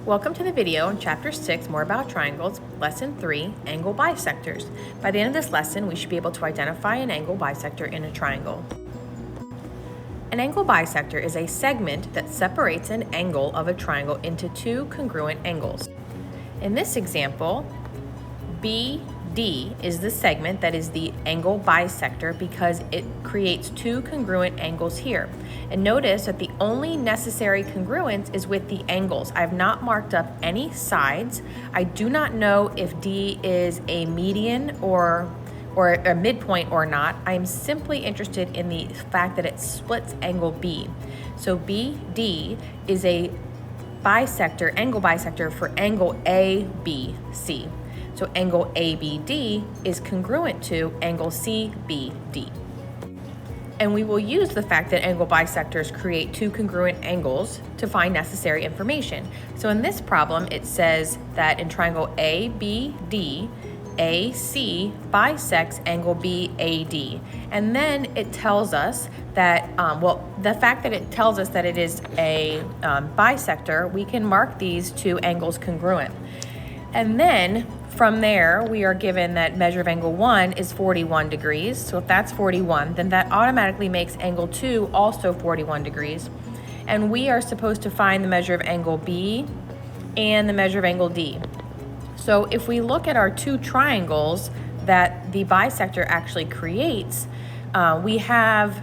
Welcome to the video in Chapter 6, More About Triangles, Lesson 3, Angle Bisectors. By the end of this lesson, we should be able to identify an angle bisector in a triangle. An angle bisector is a segment that separates an angle of a triangle into two congruent angles. In this example, BD is the segment that is the angle bisector because it creates two congruent angles here. And notice that the only necessary congruence is with the angles. I have not marked up any sides. I do not know if D is a median or a midpoint or not. I am simply interested in the fact that it splits angle B. So BD is a bisector, angle bisector for angle ABC. So angle ABD is congruent to angle CBD. And we will use the fact that angle bisectors create two congruent angles to find necessary information. So in this problem, it says that in triangle ABD, AC bisects angle BAD. And then it tells us that, the fact that it tells us that it is a bisector, we can mark these two angles congruent. And then from there, we are given that measure of angle 1 is 41 degrees. So if that's 41, then that automatically makes angle 2 also 41 degrees. And we are supposed to find the measure of angle B and the measure of angle D. So if we look at our two triangles that the bisector actually creates, we have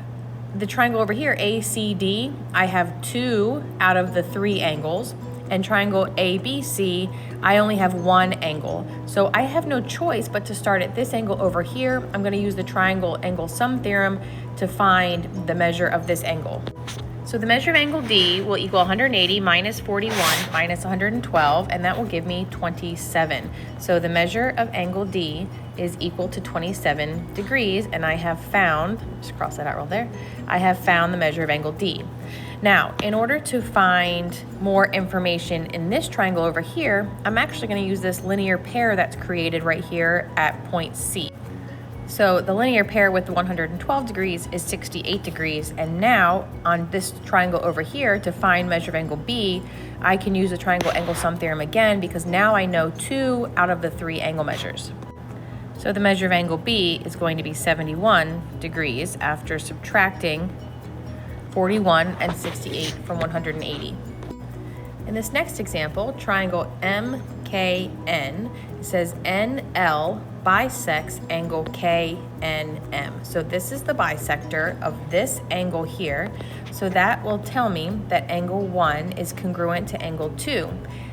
the triangle over here, ACD. I have 2 out of the 3 angles. And triangle ABC, I only have 1 angle. So I have no choice but to start at this angle over here. I'm going to use the triangle angle sum theorem to find the measure of this angle. So the measure of angle D will equal 180 minus 41 minus 112, and that will give me 27. So the measure of angle D is equal to 27 degrees, and I have found, just cross that out right there, I have found the measure of angle D. Now, in order to find more information in this triangle over here, I'm actually going to use this linear pair that's created right here at point C. So the linear pair with the 112 degrees is 68 degrees. And now on this triangle over here, to find measure of angle B, I can use the triangle angle sum theorem again because now I know 2 out of the 3 angle measures. So the measure of angle B is going to be 71 degrees after subtracting 41 and 68 from 180. In this next example, triangle MKN, it says NL bisects angle KNM. So this is the bisector of this angle here. So that will tell me that angle 1 is congruent to angle 2.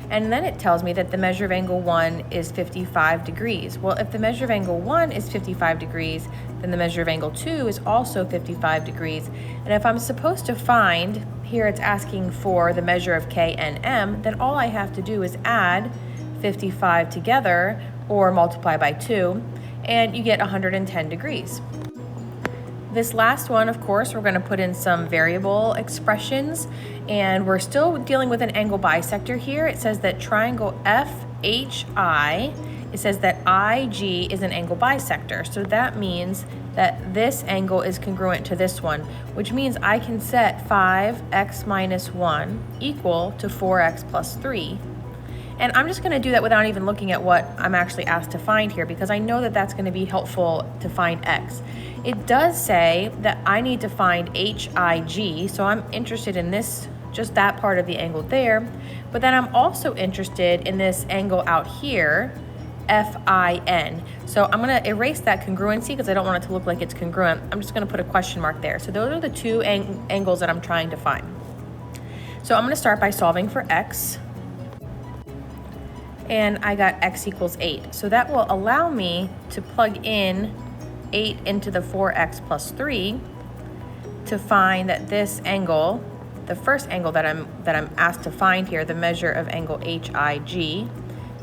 And then it tells me that the measure of angle 1 is 55 degrees. Well, if the measure of angle 1 is 55 degrees, then the measure of angle 2 is also 55 degrees. And if I'm supposed to find, here it's asking for the measure of K and M, then all I have to do is add 55 together or multiply by 2, and you get 110 degrees. This last one, of course, we're going to put in some variable expressions, and we're still dealing with an angle bisector here. It says that triangle FHI, it says that IG is an angle bisector. So that means that this angle is congruent to this one, which means I can set 5x minus 1 equal to 4x plus 3. And I'm just going to do that without even looking at what I'm actually asked to find here because I know that that's going to be helpful to find x. It does say that I need to find HIG, so I'm interested in this, just that part of the angle there. But then I'm also interested in this angle out here, FIN. So I'm going to erase that congruency because I don't want it to look like it's congruent. I'm just going to put a question mark there. So those are the two angles that I'm trying to find. So I'm going to start by solving for x. And I got x equals 8. So that will allow me to plug in 8 into the 4x plus 3 to find that this angle, the first angle that I'm asked to find here, the measure of angle HIG,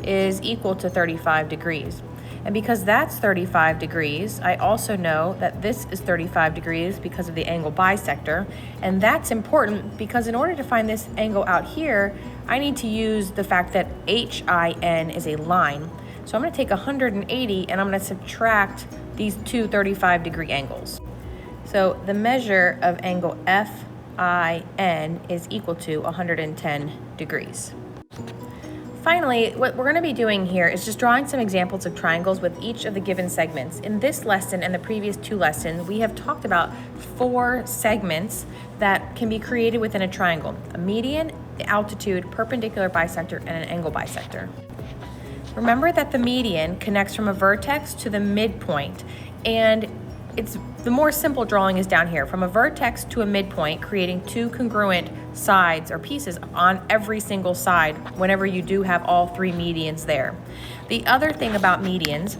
is equal to 35 degrees. And because that's 35 degrees, I also know that this is 35 degrees because of the angle bisector. And that's important because in order to find this angle out here, I need to use the fact that HIN is a line. So I'm going to take 180 and I'm going to subtract these two 35-degree angles. So the measure of angle FIN is equal to 110 degrees. Finally, what we're going to be doing here is just drawing some examples of triangles with each of the given segments. In this lesson and the previous 2 lessons, we have talked about 4 segments that can be created within a triangle: a median, the altitude, perpendicular bisector, and an angle bisector. Remember that the median connects from a vertex to the midpoint, and the more simple drawing is down here, from a vertex to a midpoint, creating 2 congruent sides or pieces on every single side whenever you do have all 3 medians there. The other thing about medians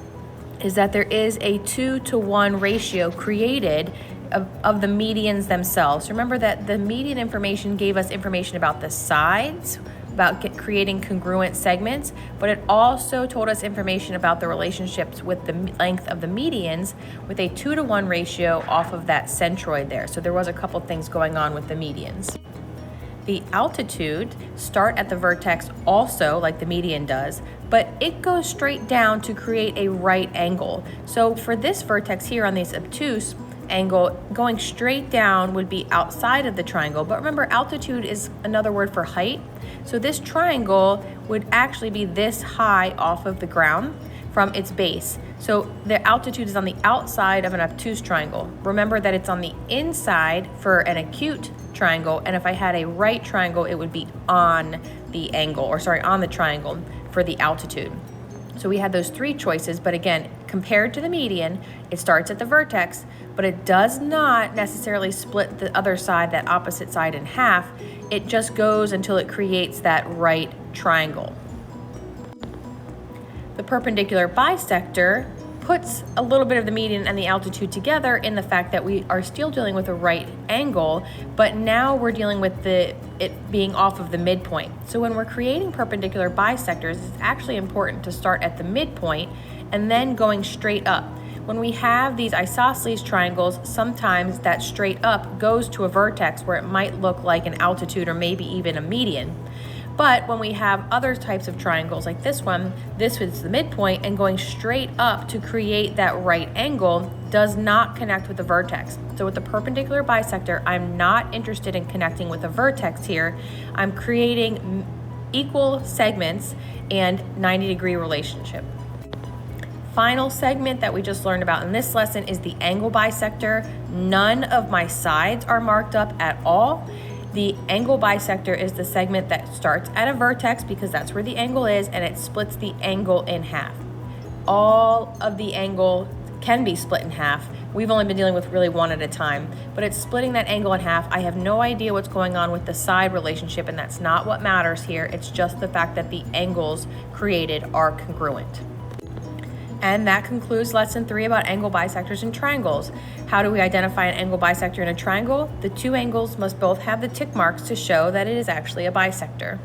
is that there is a 2-to-1 ratio created of the medians themselves. Remember that the median information gave us information about the sides, about creating congruent segments, but it also told us information about the relationships with the length of the medians with a 2-to-1 ratio off of that centroid there. So there was a couple things going on with the medians. The altitude start at the vertex also, like the median does, but it goes straight down to create a right angle. So for this vertex here on this obtuse angle, going straight down would be outside of the triangle. But remember, altitude is another word for height. So this triangle would actually be this high off of the ground from its base. So the altitude is on the outside of an obtuse triangle. Remember that it's on the inside for an acute triangle, and if I had a right triangle, it would be on the angle, on the triangle for the altitude. So we had those 3 choices, but again, compared to the median, it starts at the vertex, but it does not necessarily split the other side, that opposite side, in half. It just goes until it creates that right triangle. The perpendicular bisector puts a little bit of the median and the altitude together in the fact that we are still dealing with a right angle, but now we're dealing with it being off of the midpoint. So when we're creating perpendicular bisectors, it's actually important to start at the midpoint and then going straight up. When we have these isosceles triangles, sometimes that straight up goes to a vertex where it might look like an altitude or maybe even a median. But when we have other types of triangles like this one, this is the midpoint, and going straight up to create that right angle does not connect with the vertex. So with the perpendicular bisector, I'm not interested in connecting with a vertex here. I'm creating equal segments and 90-degree relationship. Final segment that we just learned about in this lesson is the angle bisector. None of my sides are marked up at all. The angle bisector is the segment that starts at a vertex because that's where the angle is, and it splits the angle in half. All of the angle can be split in half. We've only been dealing with really one at a time, but it's splitting that angle in half. I have no idea what's going on with the side relationship, and that's not what matters here. It's just the fact that the angles created are congruent. And that concludes lesson 3 about angle bisectors and triangles. How do we identify an angle bisector in a triangle? The 2 angles must both have the tick marks to show that it is actually a bisector.